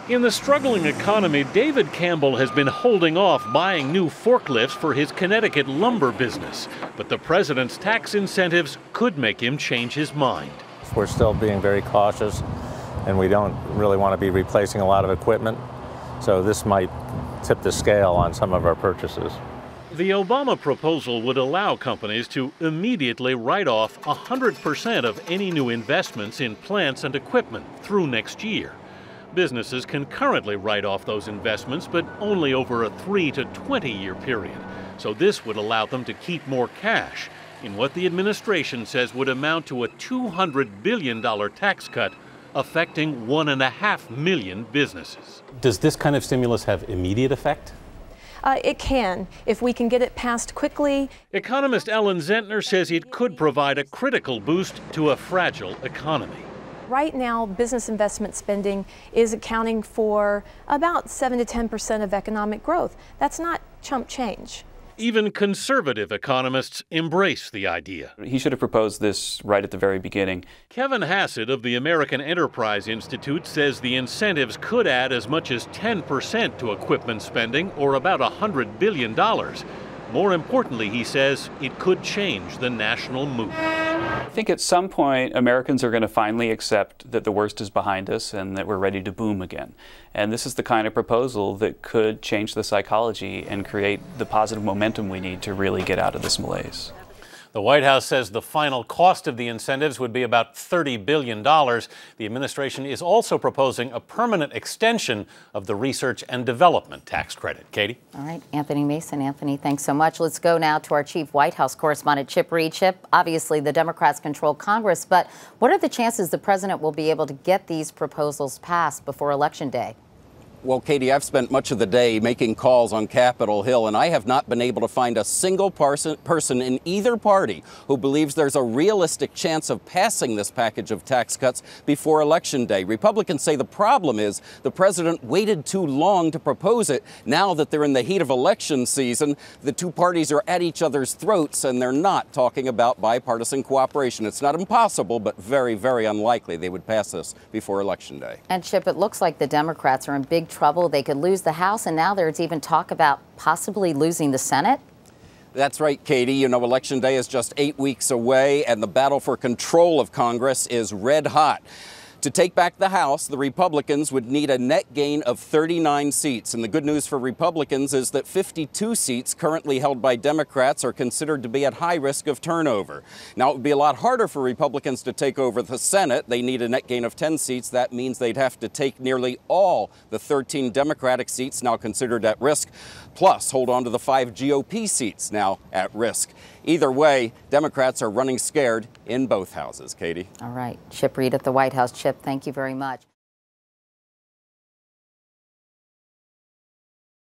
In the struggling economy, David Campbell has been holding off buying new forklifts for his Connecticut lumber business. But the president's tax incentives could make him change his mind. We're still being very cautious, and we don't really want to be replacing a lot of equipment. So this might tip the scale on some of our purchases. The Obama proposal would allow companies to immediately write off 100% of any new investments in plants and equipment through next year. Businesses can currently write off those investments, but only over a 3 to 20-year period. So this would allow them to keep more cash in what the administration says would amount to a $200 billion tax cut affecting 1.5 million businesses. Does this kind of stimulus have immediate effect? It can, if we can get it passed quickly. Economist Ellen Zentner says it could provide a critical boost to a fragile economy. Right now, business investment spending is accounting for about 7 to 10% of economic growth. That's not chump change. Even conservative economists embrace the idea. He should have proposed this right at the very beginning. Kevin Hassett of the American Enterprise Institute says the incentives could add as much as 10% to equipment spending, or about $100 billion. More importantly, he says, it could change the national mood. I think at some point Americans are going to finally accept that the worst is behind us and that we're ready to boom again. And this is the kind of proposal that could change the psychology and create the positive momentum we need to really get out of this malaise. The White House says the final cost of the incentives would be about $30 billion. The administration is also proposing a permanent extension of the research and development tax credit. Katie? All right, Anthony Mason. Anthony, thanks so much. Let's go now to our chief White House correspondent, Chip Reed. Chip, obviously the Democrats control Congress, but what are the chances the president will be able to get these proposals passed before Election Day? Well, Katie, I've spent much of the day making calls on Capitol Hill, and I have not been able to find a single person in either party who believes there's a realistic chance of passing this package of tax cuts before Election Day. Republicans say the problem is the president waited too long to propose it. Now that they're in the heat of election season, the two parties are at each other's throats, and they're not talking about bipartisan cooperation. It's not impossible, but very, very unlikely they would pass this before Election Day. And Chip, it looks like the Democrats are in big trouble. They could lose the House, and now there's even talk about possibly losing the Senate. That's right, Katie. You know, Election Day is just 8 weeks away, and the battle for control of Congress is red hot. To take back the House, the Republicans would need a net gain of 39 seats. And the good news for Republicans is that 52 seats currently held by Democrats are considered to be at high risk of turnover. Now, it would be a lot harder for Republicans to take over the Senate. They need a net gain of 10 seats. That means they'd have to take nearly all the 13 Democratic seats now considered at risk, plus hold on to the 5 GOP seats now at risk. Either way, Democrats are running scared in both houses, Katie. All right. Chip Reed at the White House. Chip, thank you very much.